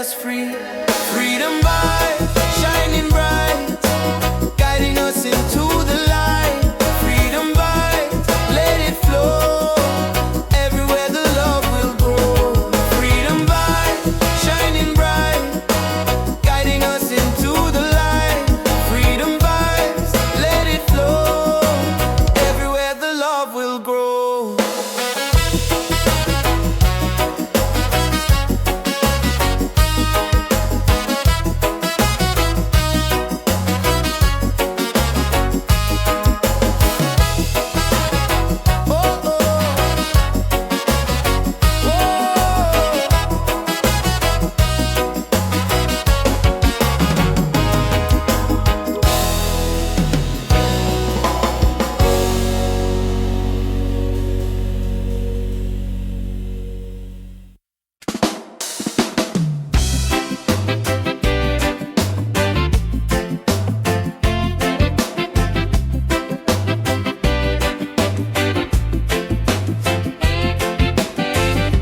us free. Freedom vibes shining bright, guiding us into the light. Freedom vibes, let it flow, everywhere the love will grow. Freedom vibes shining bright, guiding us into the light. Freedom vibes, let it flow, everywhere the love will grow.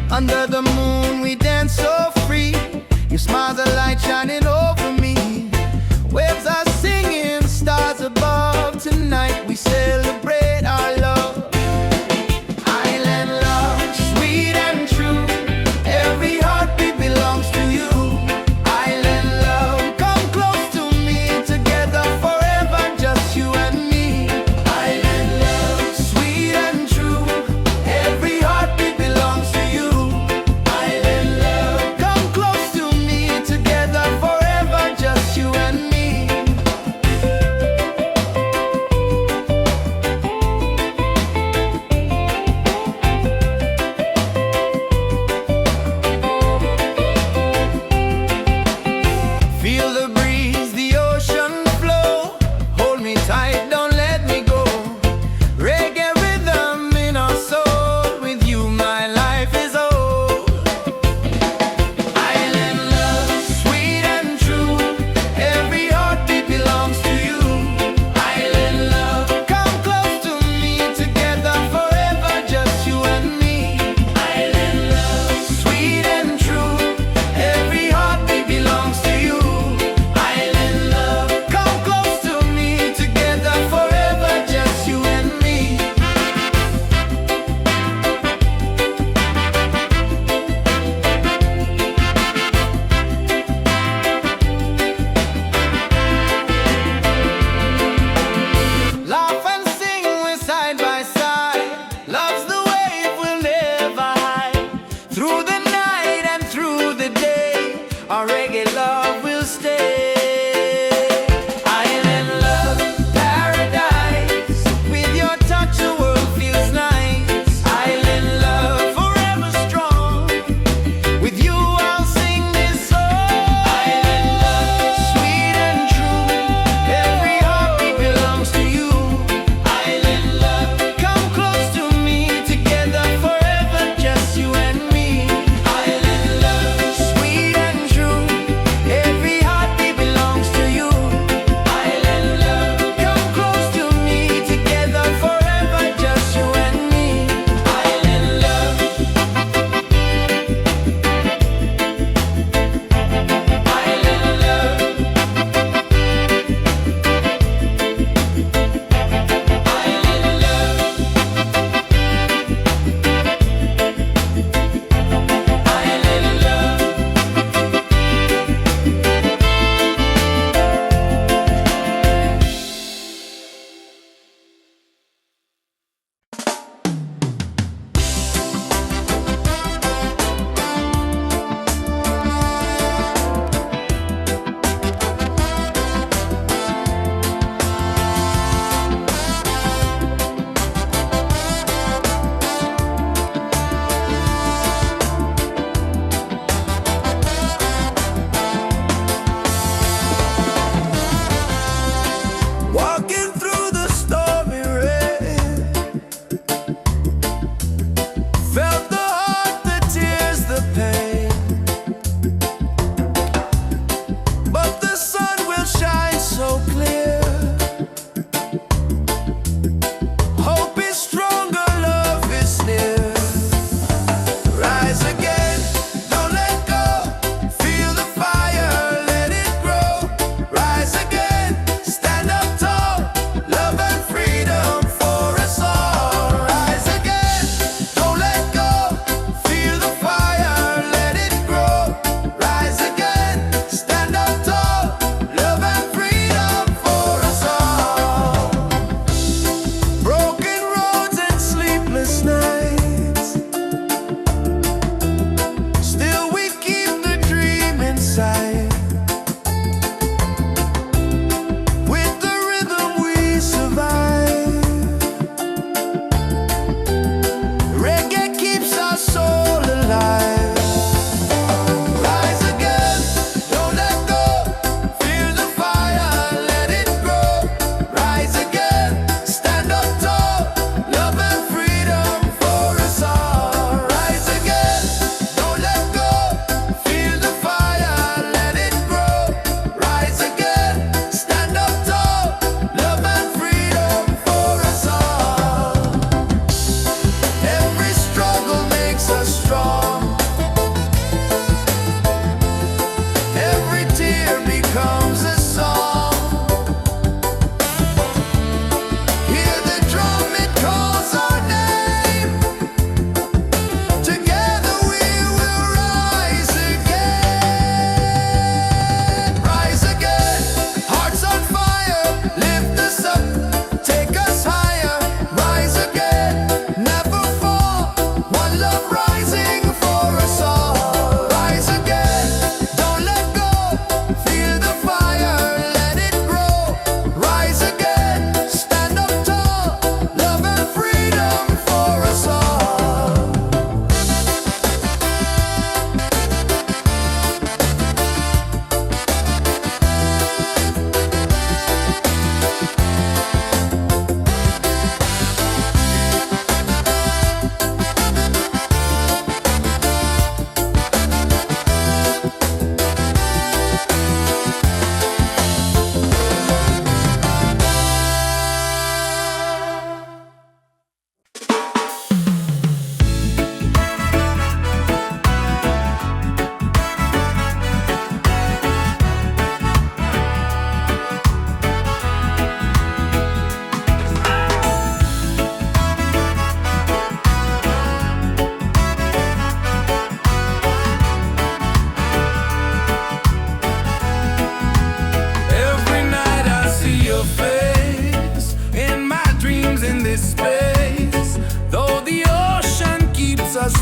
Under the moon we dance so free. Your smile's a light shining over me. Waves are singing, stars above. Tonight we celebrate our love. Island love, sweet and true. Every heartbeat belongs to you. Island love, come close to me. Together forever, just you and me. Island love, sweet and true. Every heartbeat belongs to you. Feel the breeze, the ocean flow. Hold me tight, don't let me go. Reggae rhythm in our soul. With you my life is old. Island love, sweet and true. Every heartbeat belongs to you. Island love, come close to me. Together forever, just you and me. Island love, sweet and true. Every heartbeat belongs to you. Our reggae love will stay. Island love, paradise. With your touch the world feels nice. Island love, forever strong. With you I'll sing this song. Island love, sweet and true. Every heartbeat belongs to you. Island love, come close to me. Together forever, just you and me. Island love, sweet and true.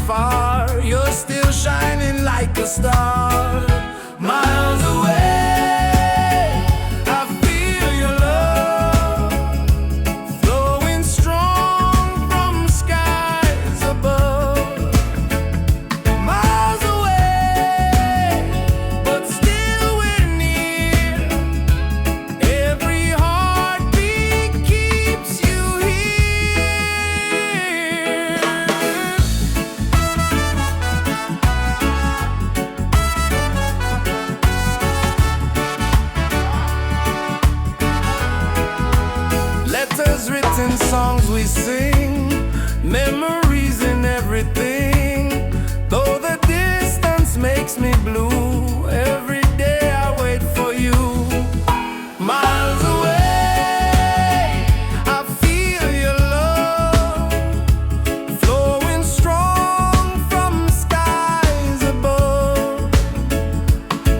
far, you're still shining like a star. Miles away, I feel your love flowing strong from skies above. Miles away, but still we're near. Every heartbeat keeps you here. Letters written, songs we sing, memories in everything. Though the distance makes me blue, every day I wait for you. Miles away, I feel your love flowing strong from skies above.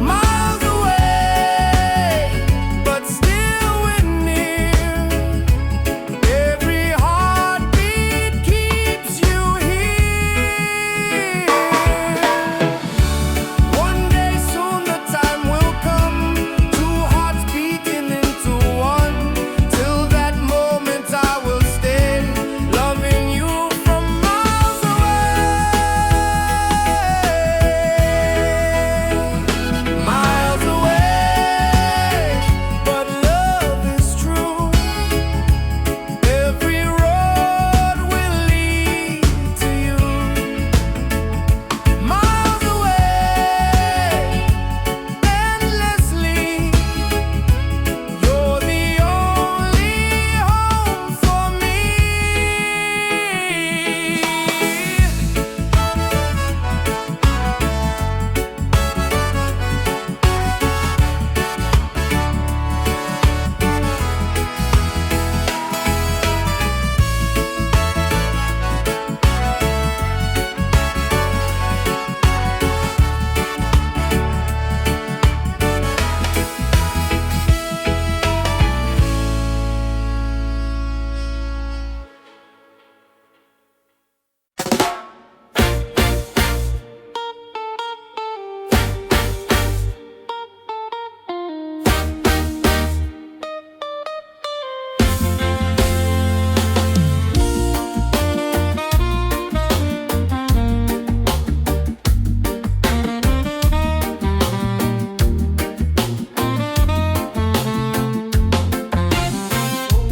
Miles away, but still we're near. Every heartbeat keeps you here. One day soon the time will come, two hearts beating into one. Till that moment I will stay, loving you from miles away. Miles away, but love is true. Every road will lead to you. Miles away, endlessly. You're the only home for me.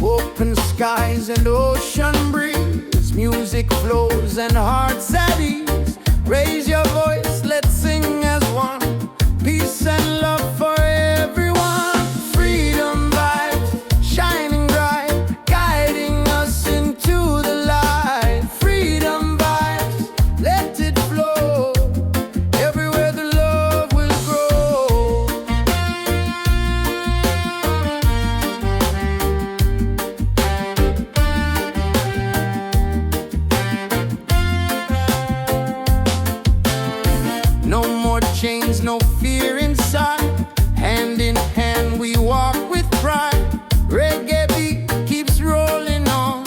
Open skies and ocean breeze, music flows and hearts at ease. Raise your voice, let's sing as one. Peace and love for everyone. Freedom vibes, shining bright, guiding us into the light. Freedom vibes, let it flow. Everywhere the love will grow. No more chains, no fear inside. Hand in hand we walk with pride. Reggae beat keeps rolling on.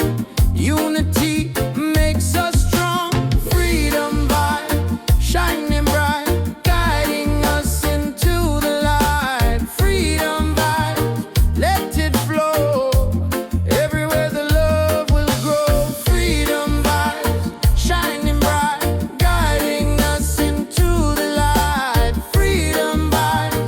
Unity makes us strong. Freedom vibe, shining bright, guiding us into the light. Freedom vibe, let it flow. Everywhere the love will grow. Freedom vibes, shining bright, guiding us into the light. Freedom vibes,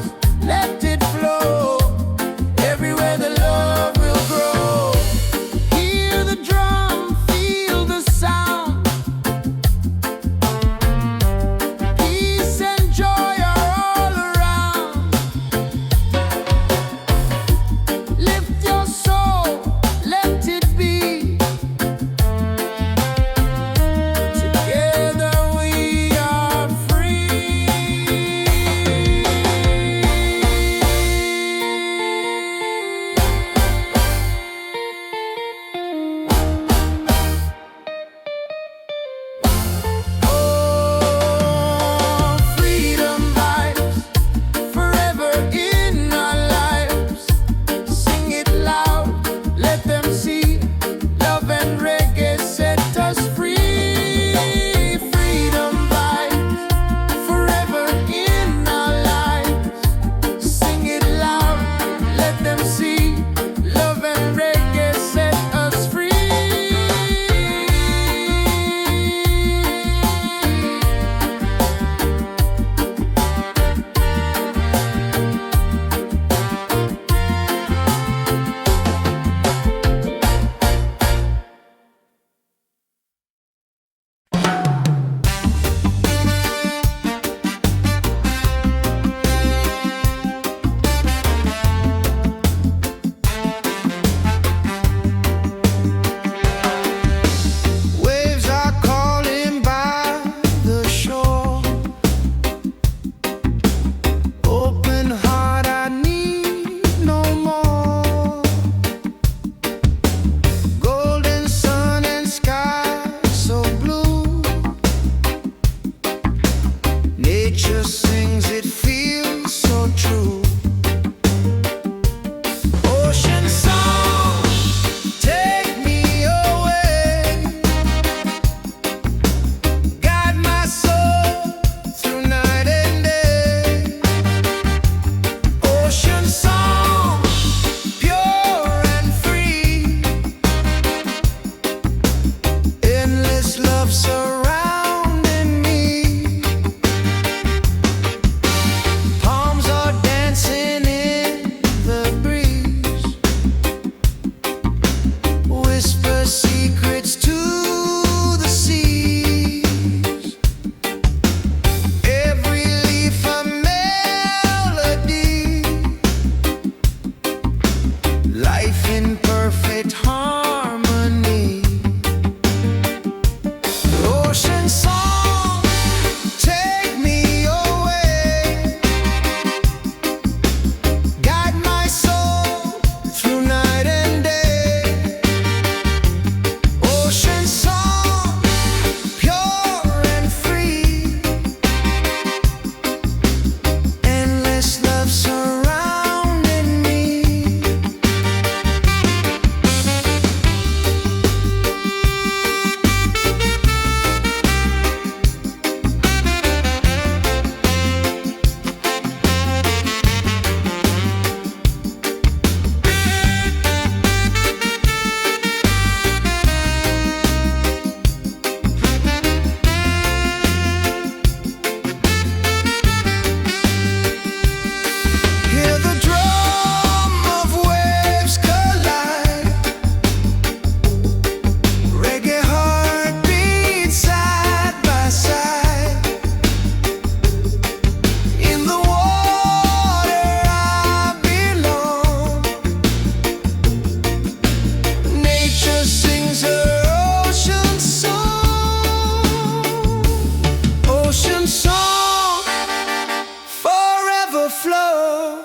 overflow.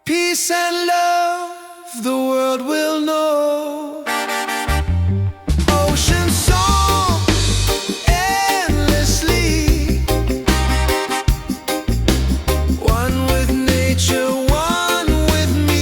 Peace and love, the world will know. Ocean song endlessly, one with nature, one with me.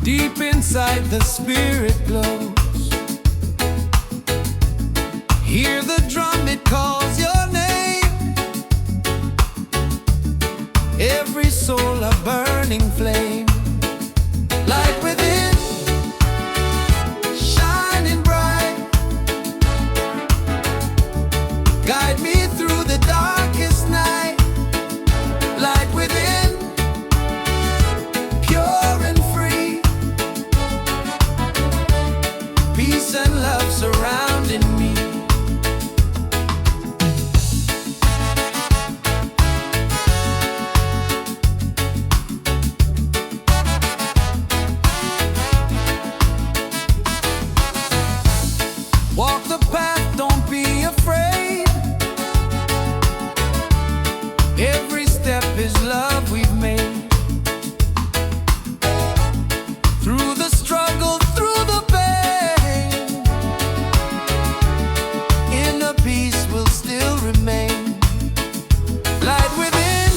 Deep inside the spirit glows. Hear the drum, it calls your name. Every soul a burning flame. Light within, shining bright. Guide me through the darkest night. Light within, pure and free. Peace and love surrounding me. Walk the path, don't be afraid. Every step is love we've made. Through the struggle, through the pain, inner peace will still remain. Light within,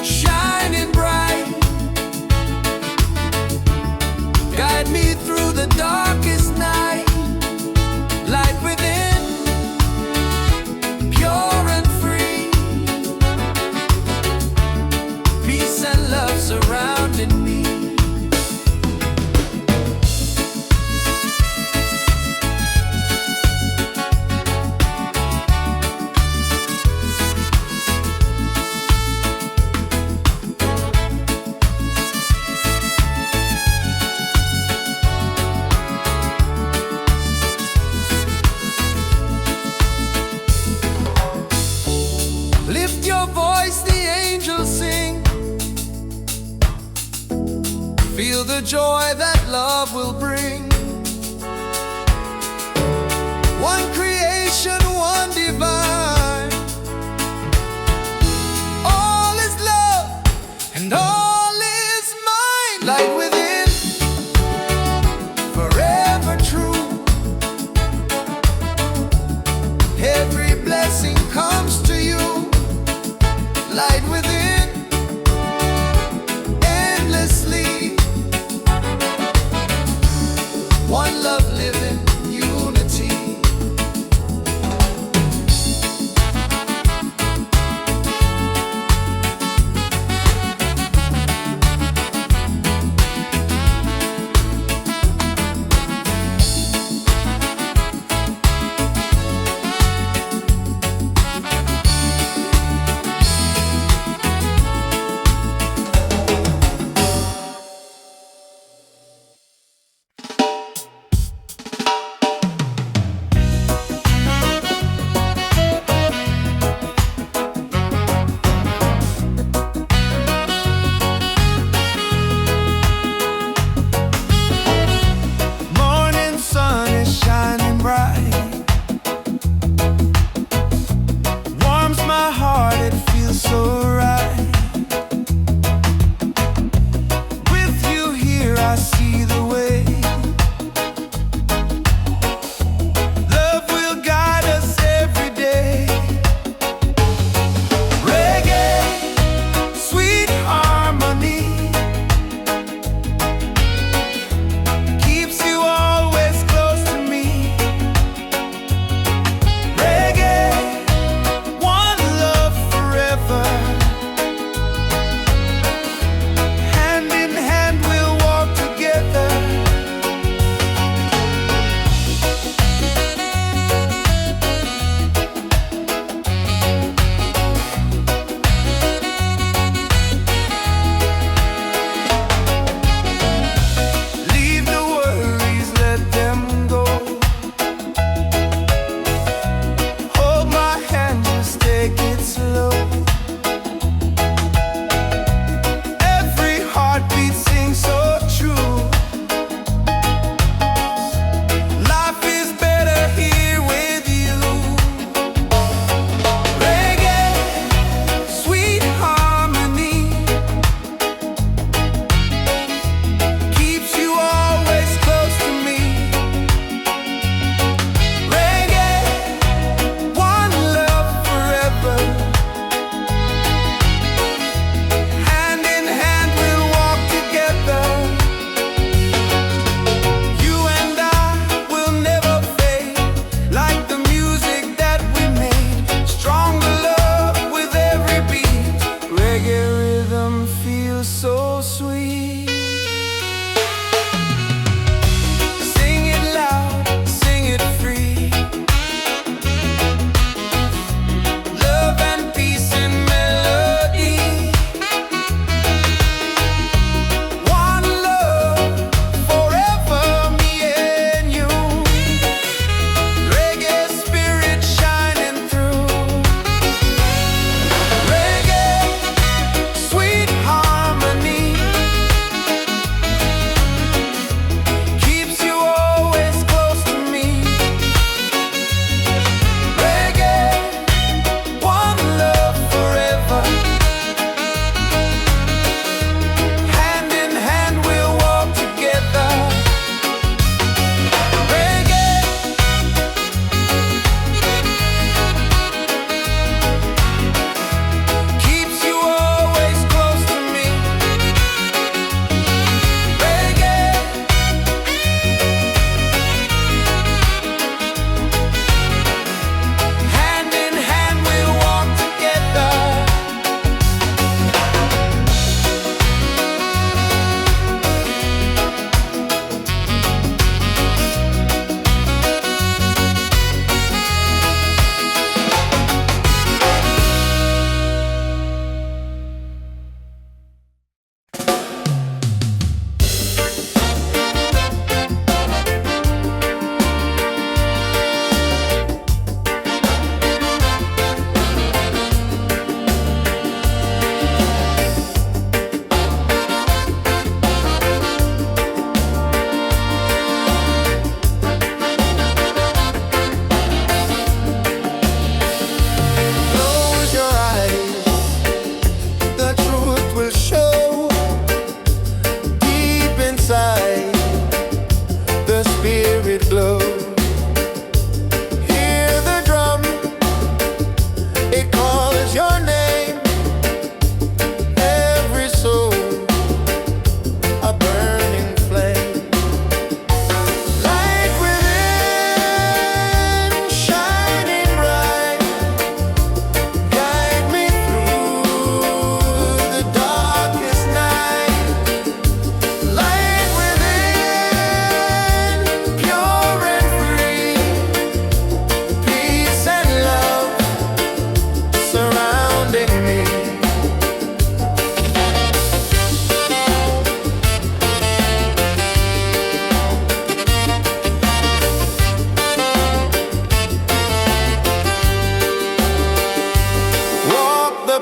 shining bright. Guide me through the darkest night. Light within, pure and free. Peace and love surrounding me. Lift your voice, the angels sing. Feel the joy that love will bring. One creation, one divine. All is love and all is mine. Light within, forever true. Every blessing comes to you. Light within, endlessly.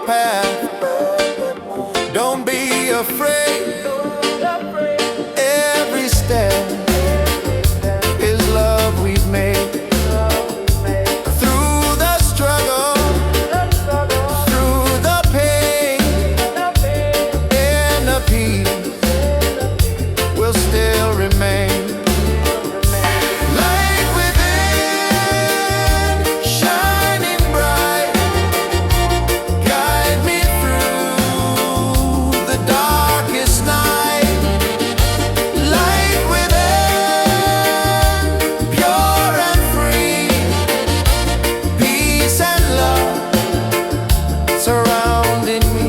path. Don't be afraid. Every step is love we've made. Through the struggle, through the pain, and the peace will still remain. Light within, shining bright, guide me through the darkest night. Light within, pure and free, peace and love surrounding me.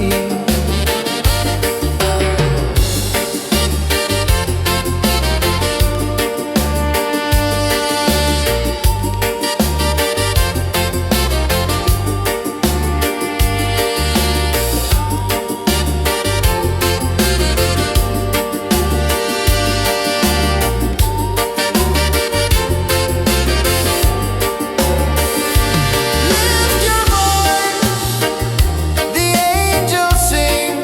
Lift your voice, the angels sing.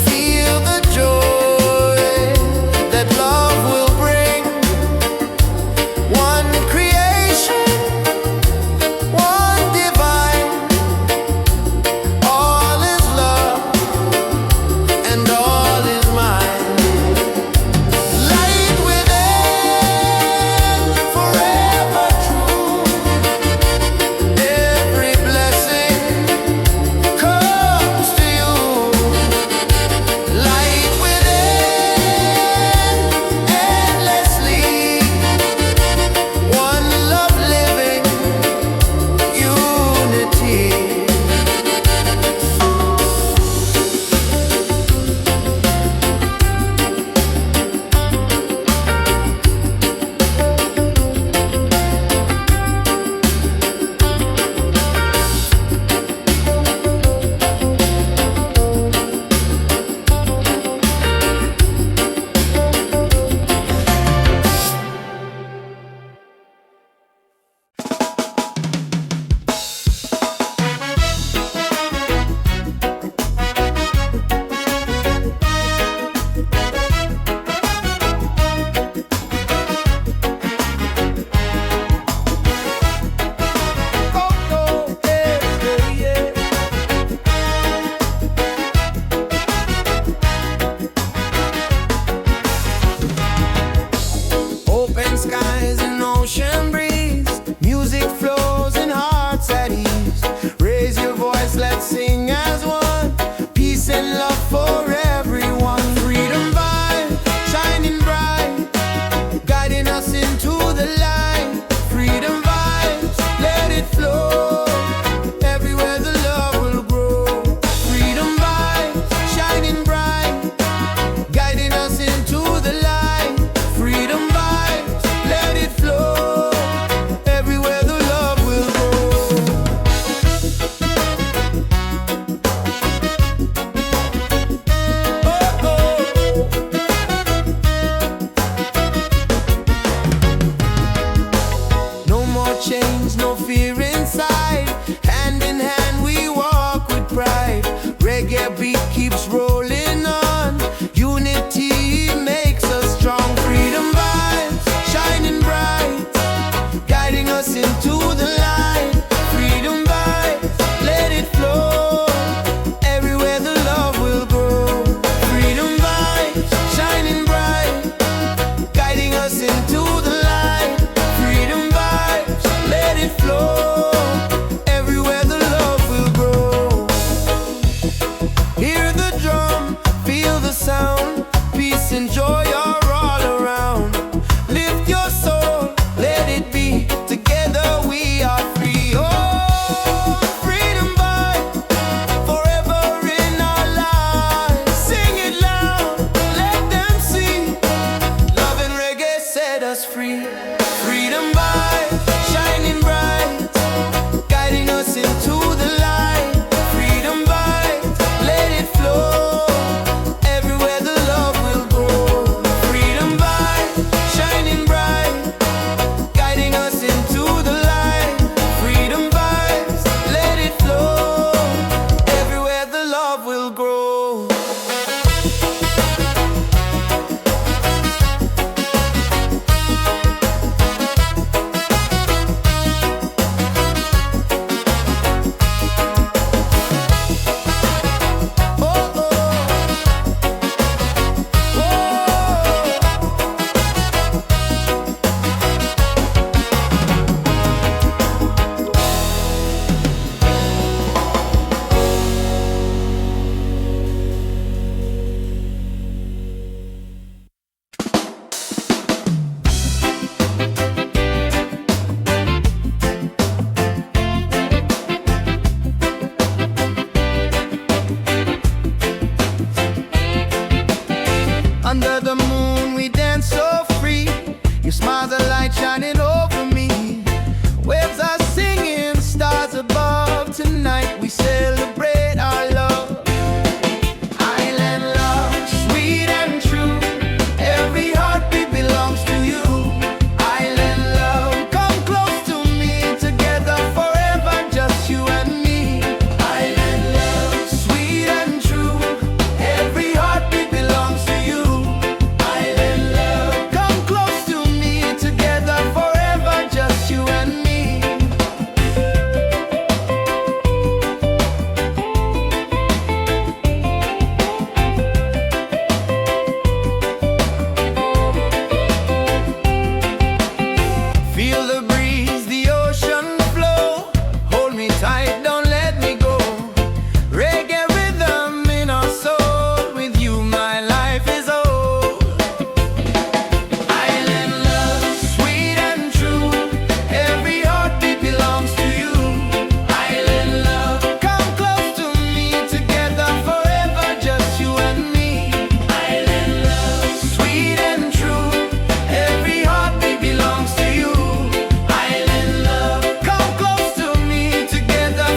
Feel the joy that love will bring. One creation, one divine. All is love and all is mine. Light within, forever true. Every blessing comes to you. Light within, endlessly. One love living, unity. Open skies and ocean breeze, music flows and hearts at ease. Raise your voice, let's sing as one. Peace and love for everyone. Freedom vibe, shining bright, guiding us into the light. Freedom vibes, let it flow. Everywhere the love will grow. Freedom vibes, shining bright, guiding us into the light. Freedom vibes, let it flow. Everywhere the love will grow. Oh, oh. No more chains, no fear inside. Hand in hand we walk with pride. Reggae beat keeps rolling on. Unity makes us strong. Freedom vibes, shining bright, guiding us into the light. Freedom vibes, let it flow. Everywhere the love will grow. Freedom vibes, shining bright, guiding us into the light. Freedom vibes, let it flow. Everywhere the love will grow. Hear the drum, feel the sound. Peace and joy are all around. Lift your soul, let it be. Together we are free. Oh, freedom vibe, forever in our lives. Sing it loud, let them see. Love and reggae set us free. Freedom vibe, shining bright, guiding us into the light. Freedom vibe, let it flow. Everywhere the love will grow. Freedom vibe, shining bright, guiding us into the light. Freedom vibes, let it flow. tonight, don't let me go. Reggae rhythm in our soul, with you my life is whole. Island love, sweet and true, every heartbeat belongs to you. Island love, come close to me, together forever, just you and me. Island love, sweet and true, every heartbeat belongs to you. Island love, come close to me, together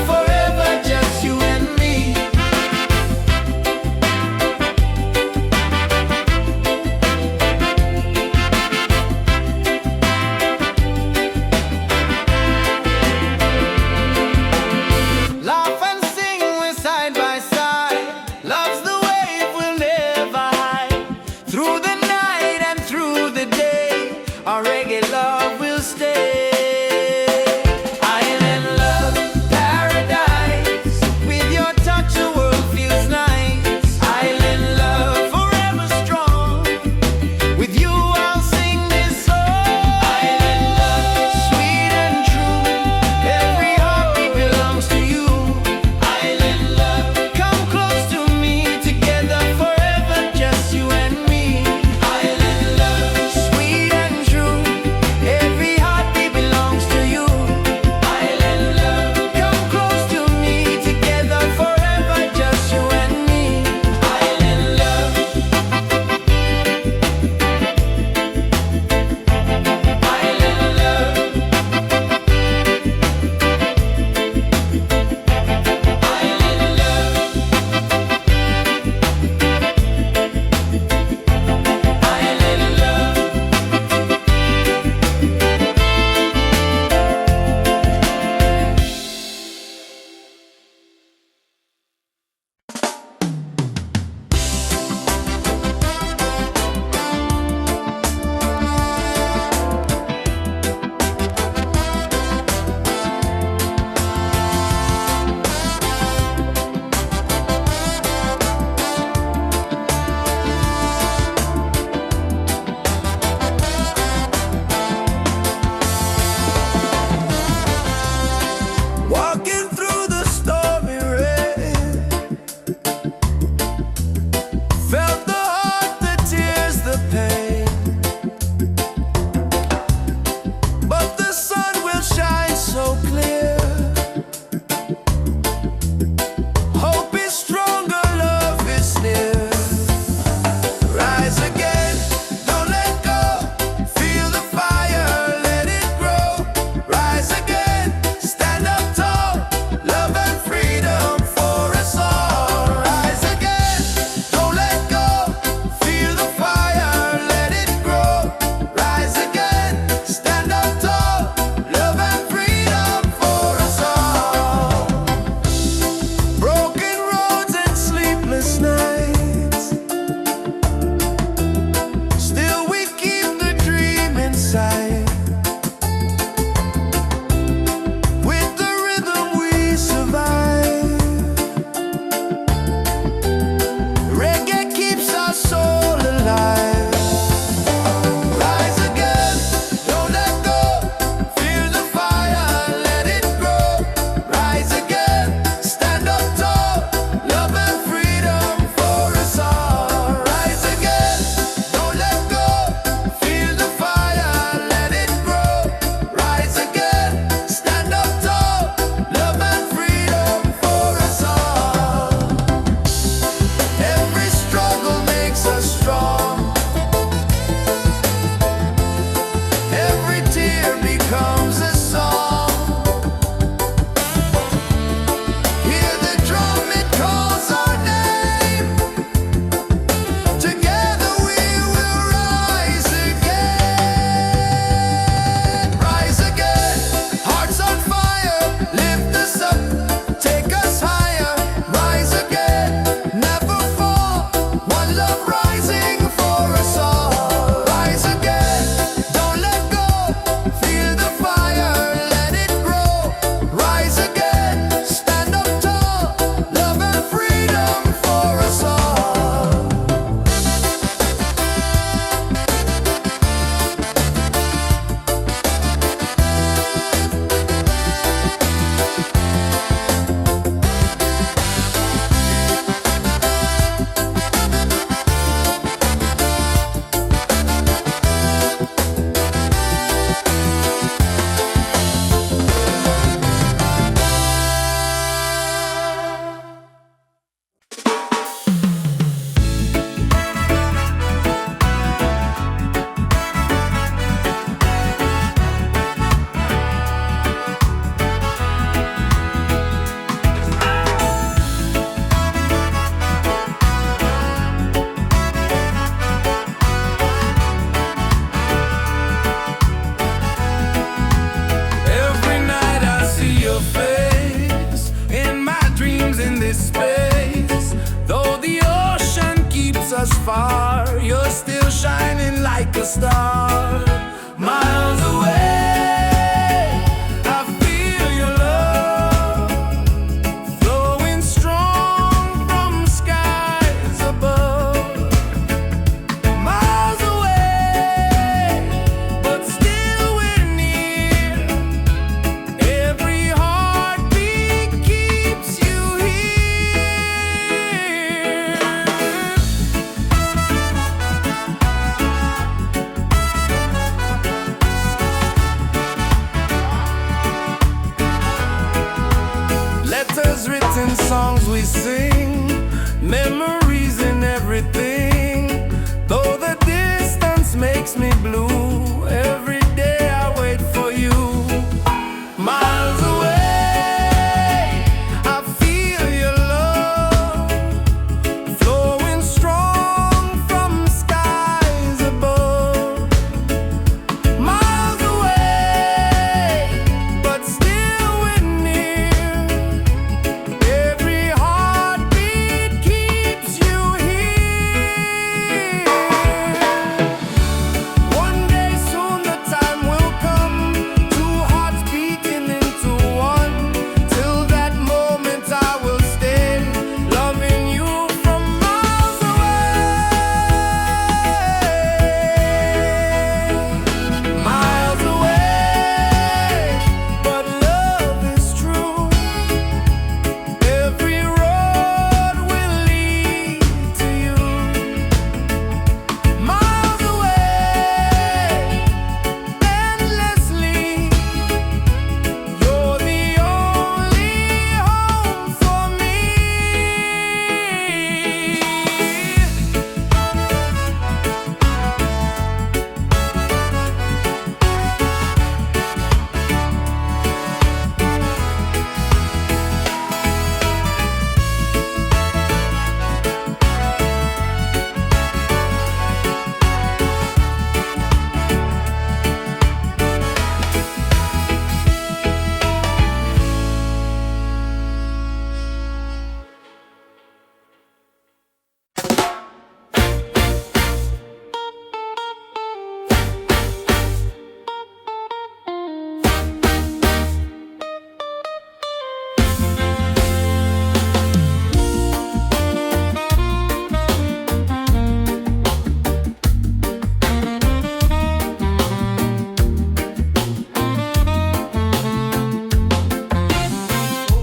like a star. Miles away, I feel your love flowing strong from skies above. Miles away, but still we're near. Every heartbeat keeps you here. Letters written, songs we sing, memories in everything. Though the distance makes me blue, every day I wait for you. Miles away, I feel your love flowing strong from skies above. Miles away, but still we're near. Every heartbeat keeps you here. One day soon the time will come, two hearts beating into one. Till that moment I will stay, loving you from miles away. Miles away, but love is true. Every road will lead to you. Miles away, endlessly. You're the only home for me.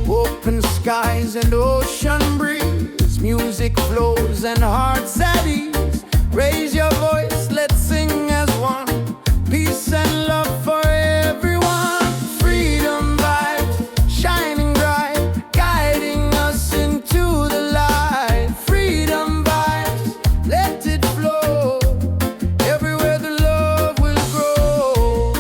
Open skies and ocean breeze, music flows and hearts at ease. Raise your voice, let's sing as one. Peace and love for everyone. Freedom vibes, shining bright, guiding us into the light. Freedom vibes, let it flow. Everywhere the love will grow.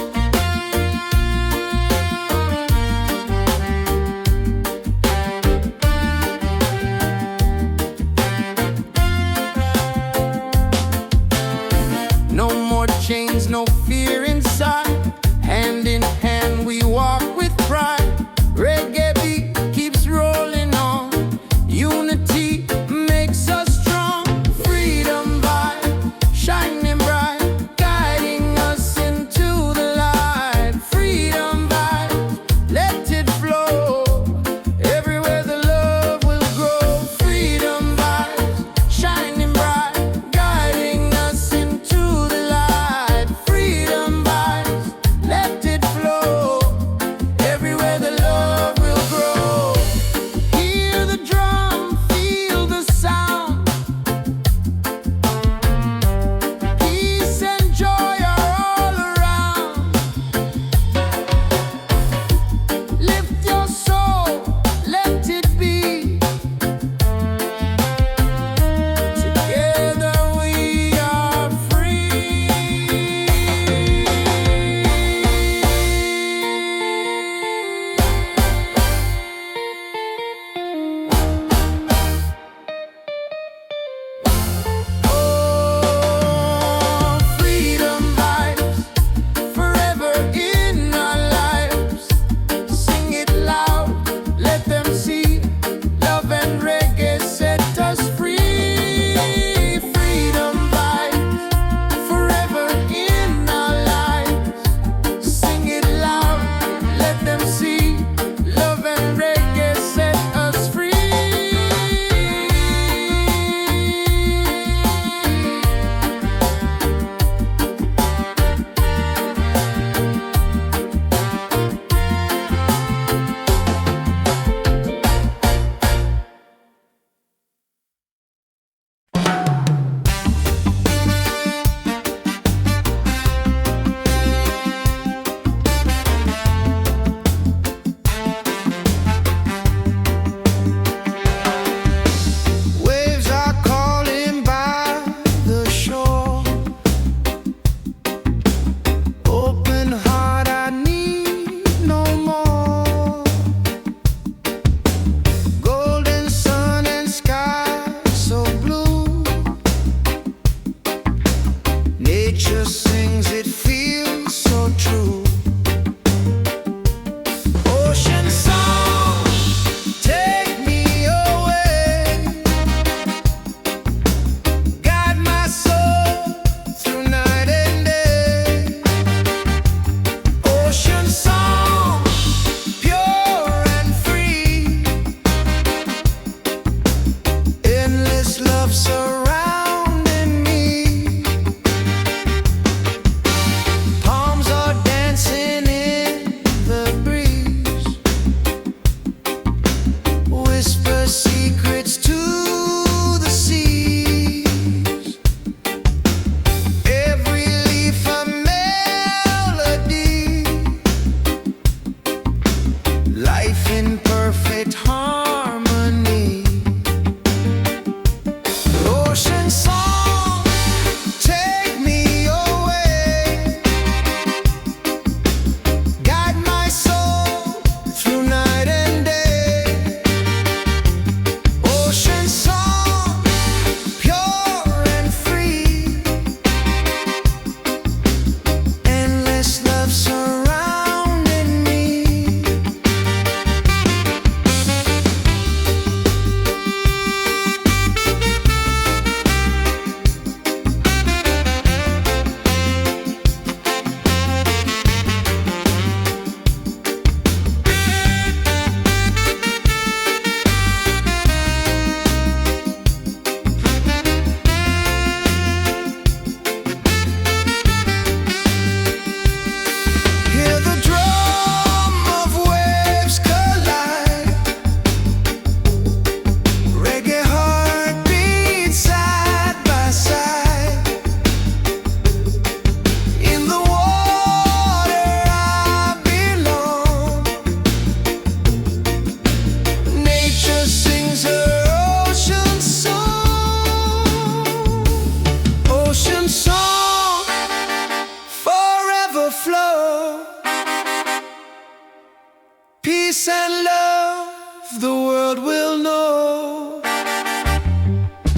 world will know.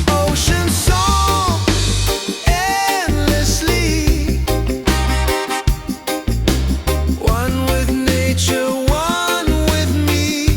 Ocean song endlessly, one with nature, one with me.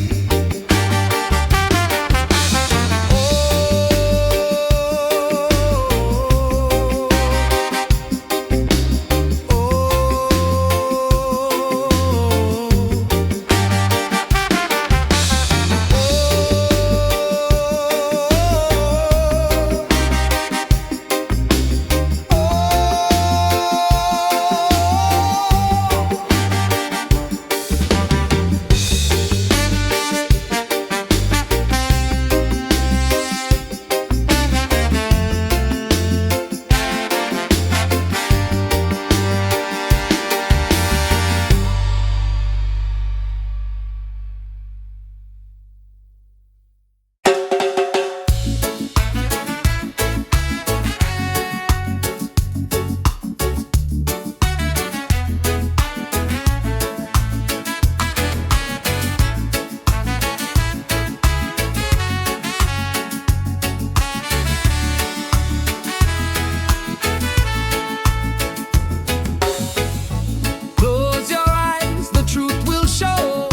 Close your eyes, the truth will show.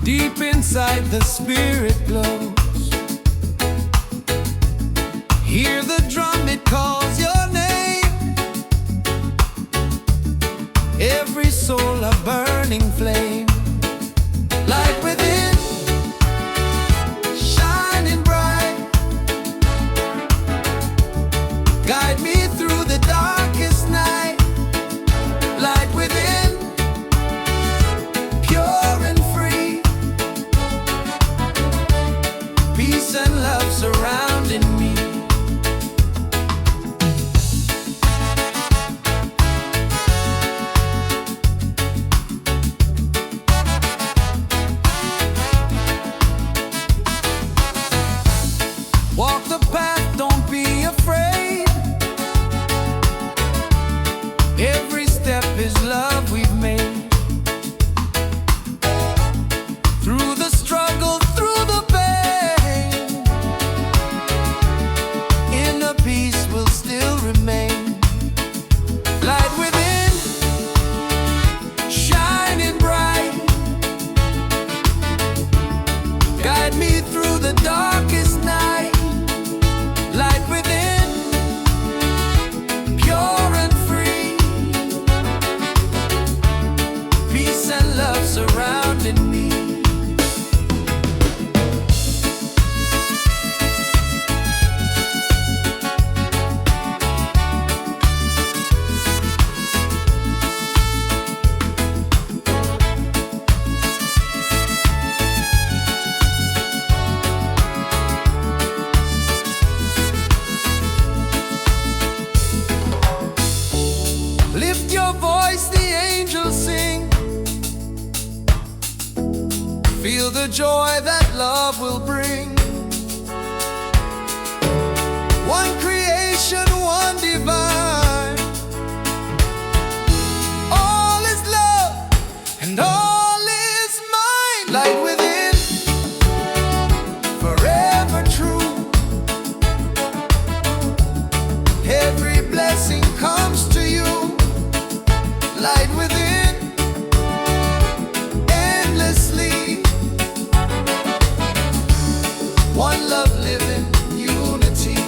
Deep inside the spirit glows. Hear the drum, it calls your name. Every soul a burning flame. Light within, shining bright. Guide me through the darkest night. Light within, pure and free. Peace and love surrounding me. Walk the path, don't be afraid. Every step is love we've made. Through the struggle, through the pain, inner peace will still remain. Light within, shining bright. Guide me through the darkest night. Light within, pure and free. Peace and love surrounding me. Lift your voice, the angels sing. Feel the joy that love will bring. One creation, one divine. All is love and all is mine. Light within, forever true. Every blessing comes to you. Light within, endlessly. One love living, unity.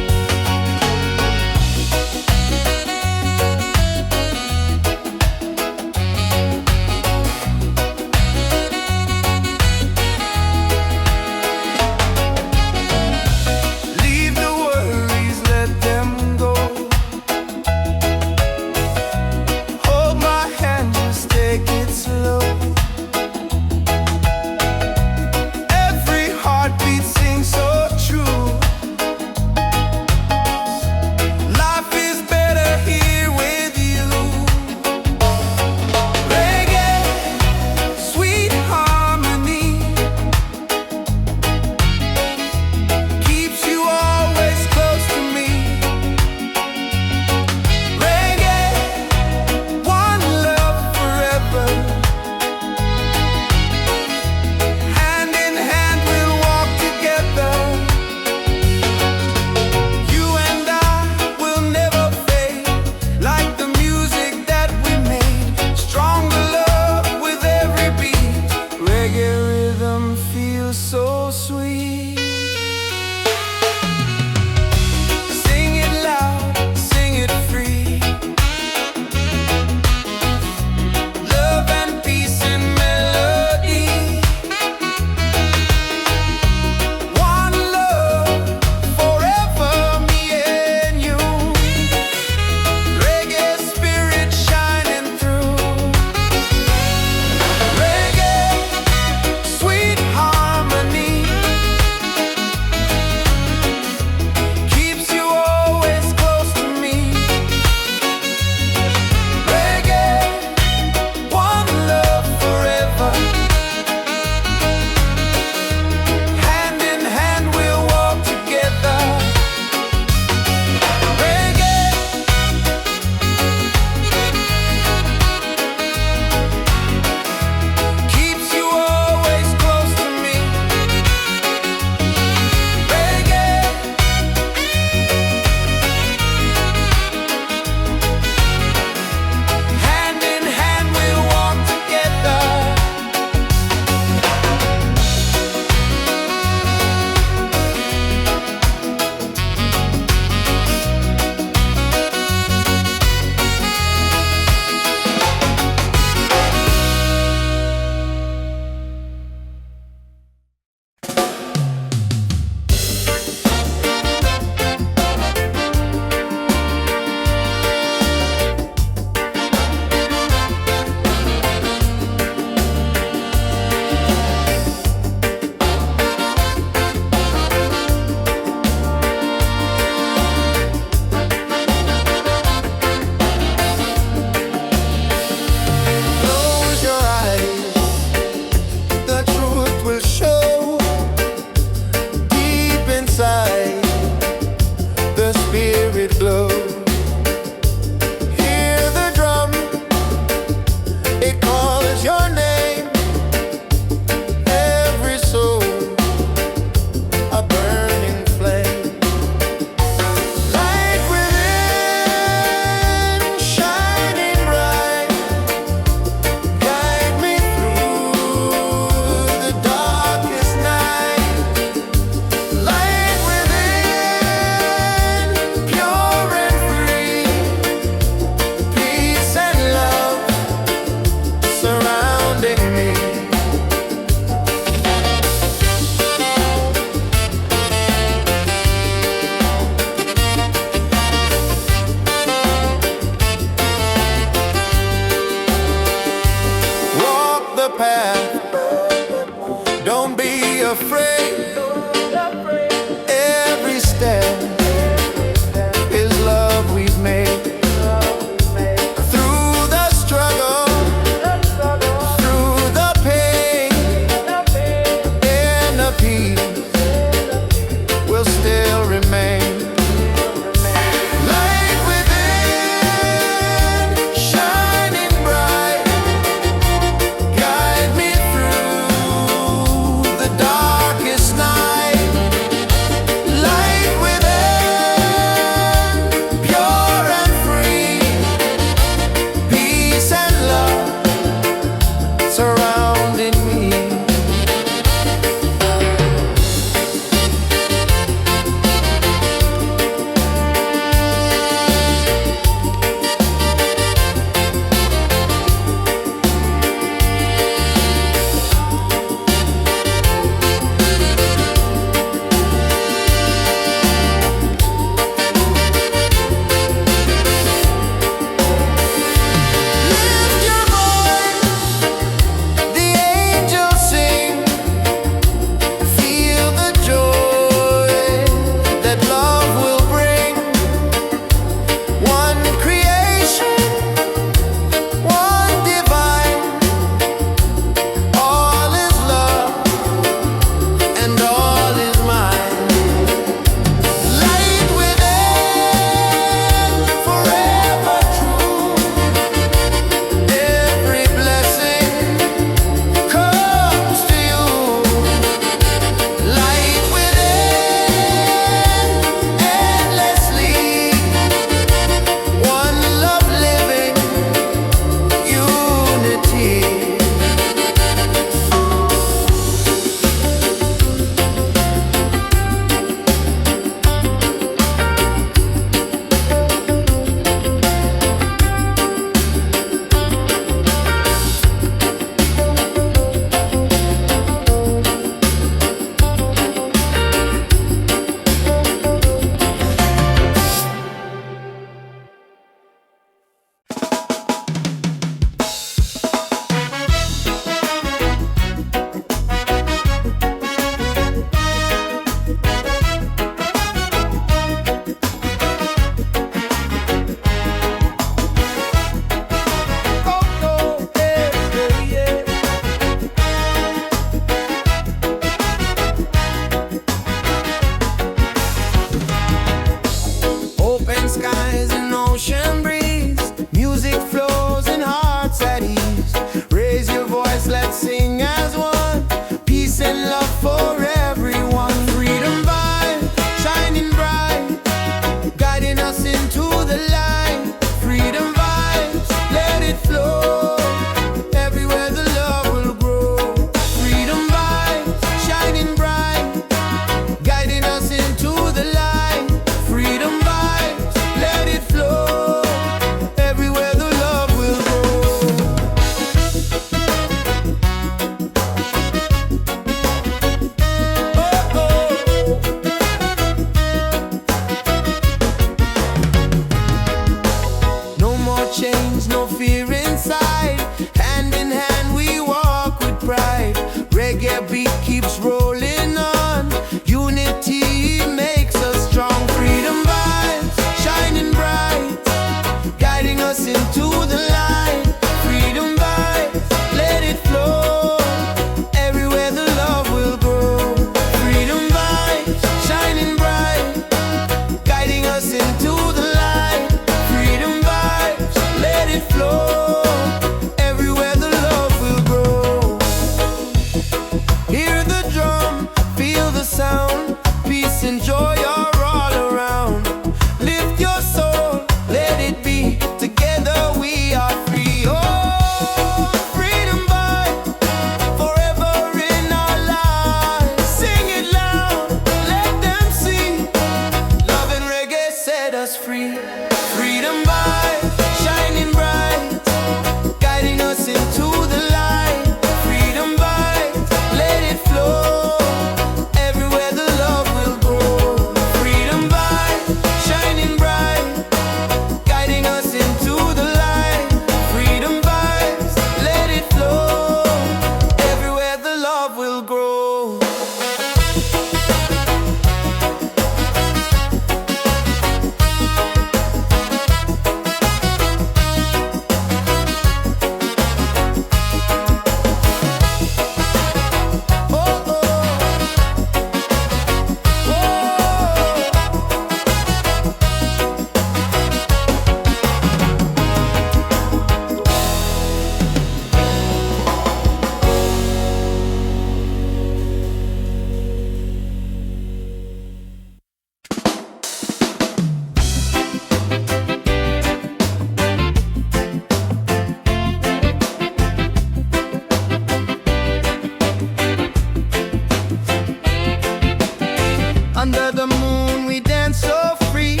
Under the moon we dance so free.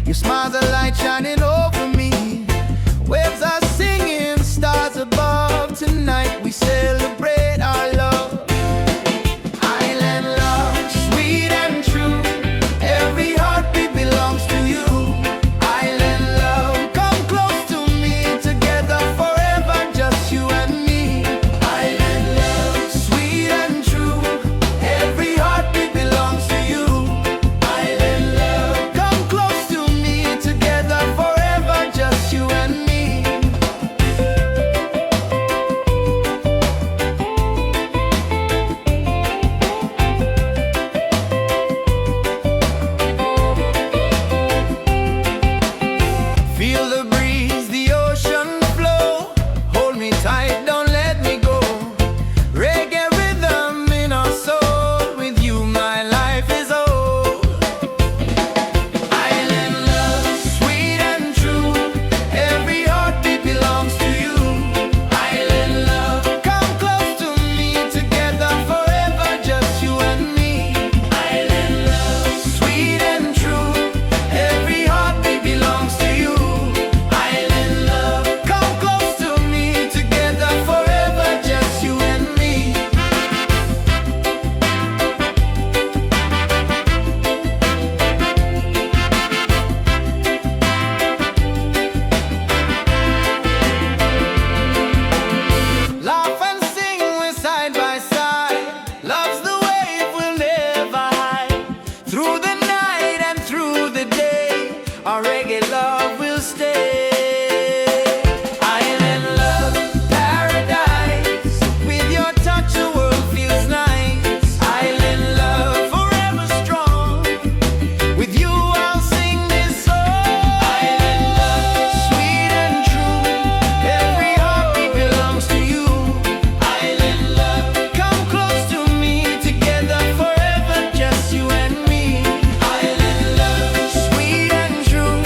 Your smile's a light shining over me. Waves are singing, stars above. Tonight we celebrate our love. Island love, sweet and true. Every heartbeat belongs to you. Island love, come close to me. Together forever, just you and me. Island love, sweet and true. Every heartbeat belongs to you. Island love, come close to me. Together forever, just you and me. Feel the breeze, the ocean flow. Hold me tight, don't let me go. Reggae rhythm in our soul. With you my life is whole. Island love, sweet and true. Every heartbeat belongs to you. Island love, come close to me. Together forever, just you and me. Island love, sweet and true. Every heartbeat belongs to you. Island love, come close to me. Together forever, just you and me. Laugh and sing, we're side by side. Love's the wave, we'll never hide. Through the night and through the day, our reggae love will stay. Island love, paradise. With your touch, the world feels nice. Island love, forever strong. With you, I'll sing this song. Island love, sweet and true. Every heartbeat belongs to you. Island love, come close to me. Together forever, just you and me. Island love, sweet and true.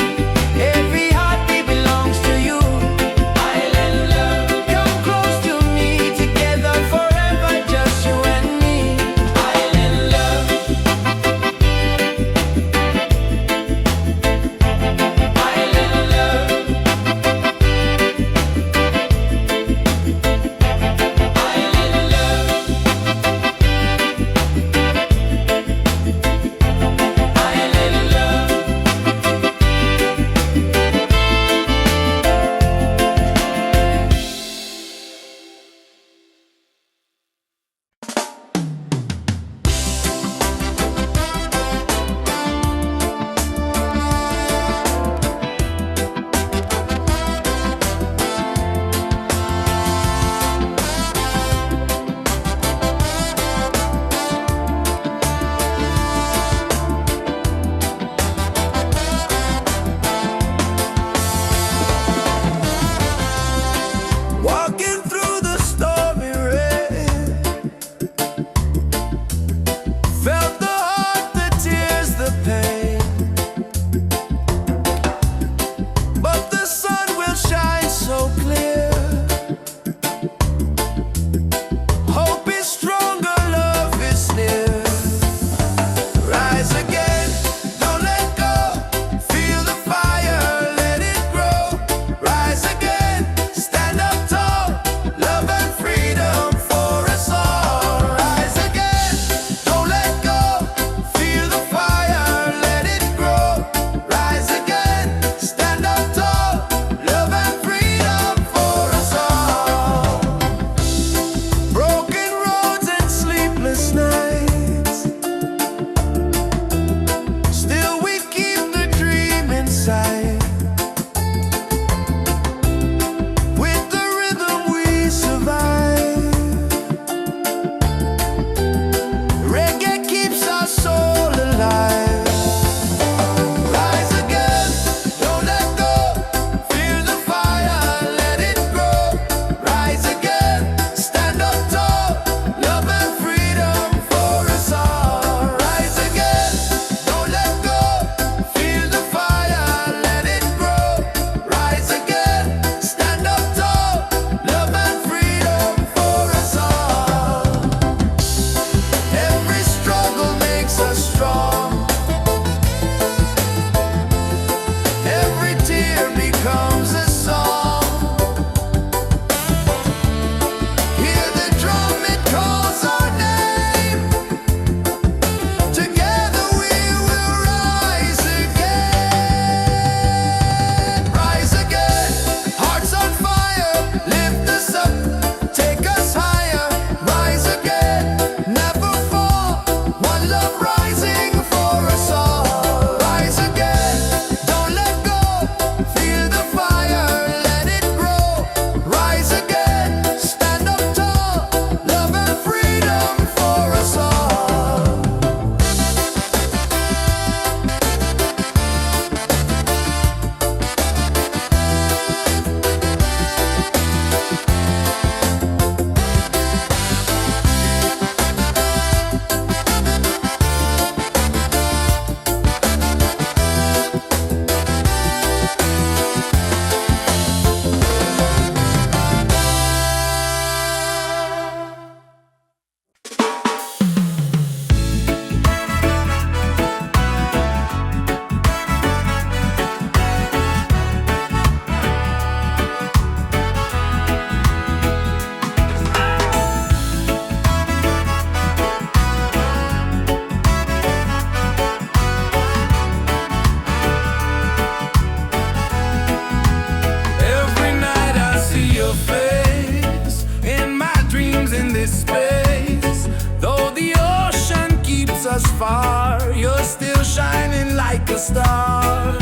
shining like a star.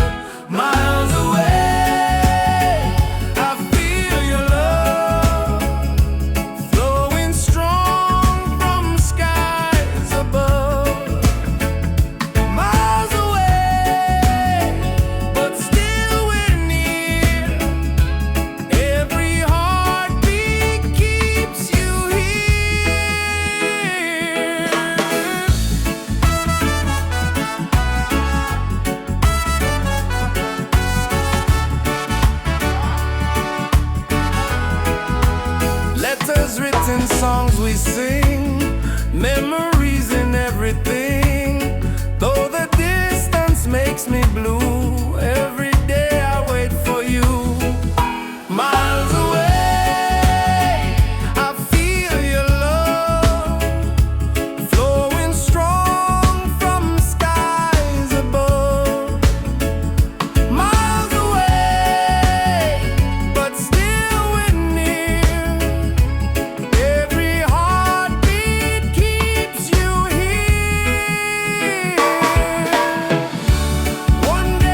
Miles away, I feel your love flowing strong from skies above. Miles away, but still we're near. Every heartbeat keeps you here. Letters written, songs we sing, memories in everything. Though the distance makes me blue, every day I wait for you. Miles away, I feel your love flowing strong from skies above. Miles away, but still we're near. Every heartbeat keeps you here. One day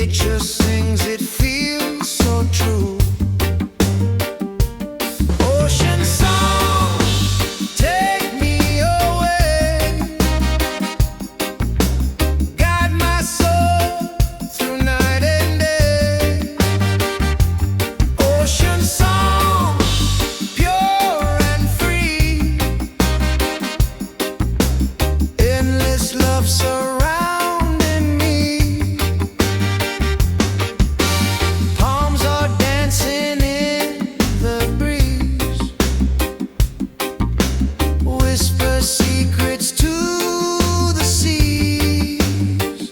Nature sings, it feels so true. Ocean song, take me away. Guide my soul through night and day. Ocean song, pure and free. Endless love surrounding me. Palms are dancing in the breeze. Whisper secrets to the seas.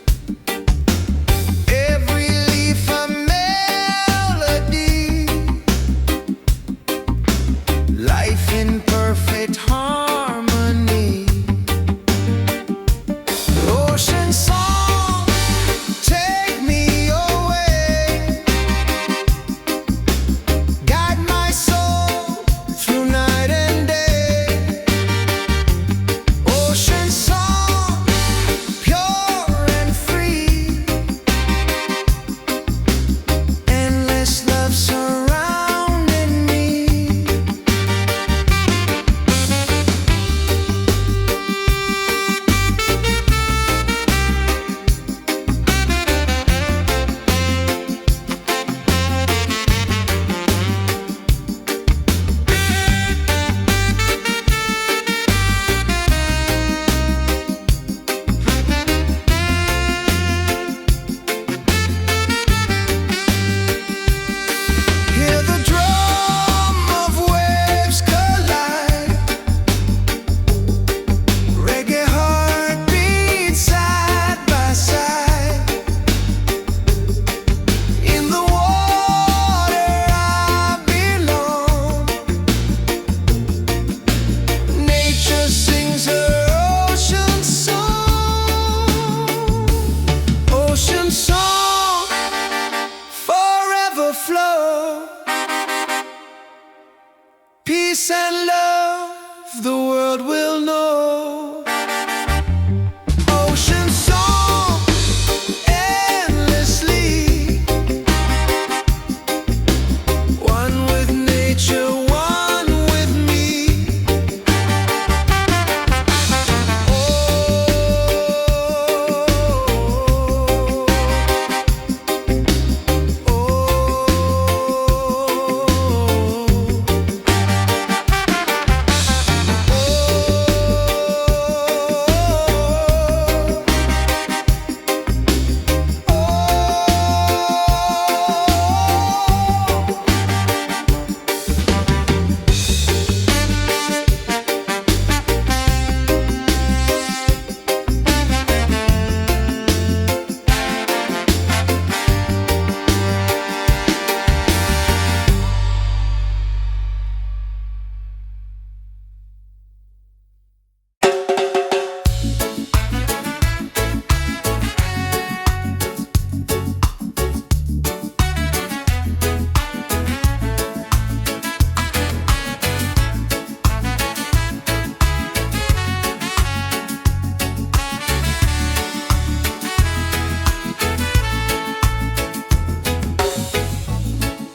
Every leaf a melody. Life in perfect harmony. Ocean song, take me away. Guide my soul through night and day. Ocean song, pure and free. Endless love surrounding me. Hear the drum of waves collide. Reggae heartbeats side by side. In the water I belong. Nature sings her ocean song. Ocean song, forever flow. Peace and love, the world will know. Ocean song, endlessly. One with nature, one with me.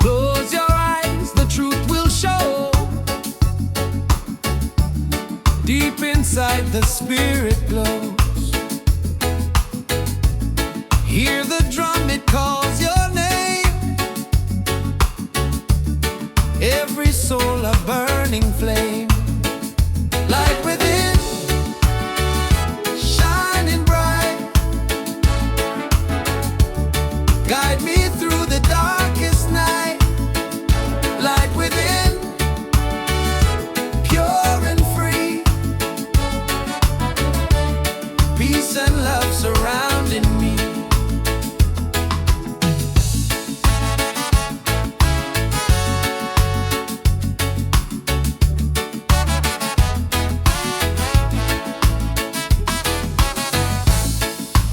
Close your eyes, the truth will show. Deep inside the spirit glows. Hear the drum, it calls your name. Every soul a burning flame. Light within, shining bright. Guide me through the darkest night. Light within, pure and free. Peace and love surrounding me.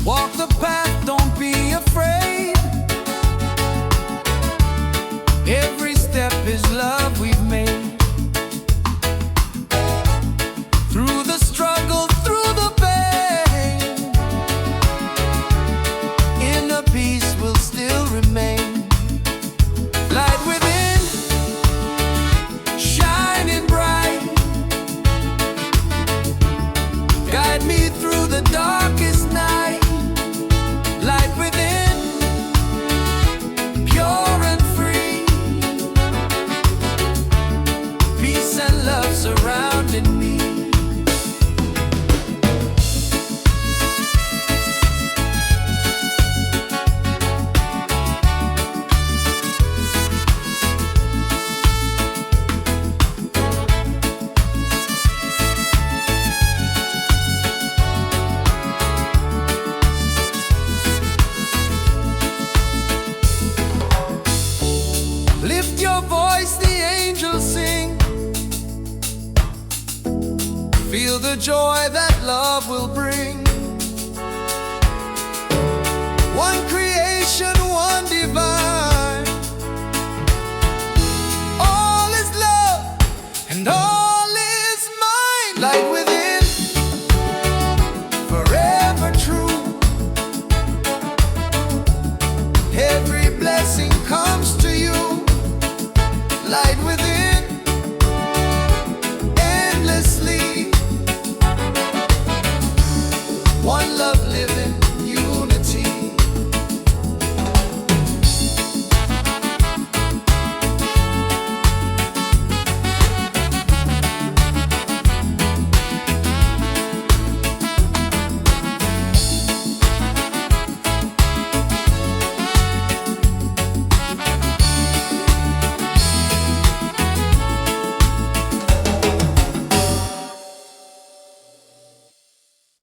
Walk the path, don't be afraid. the joy that love will bring.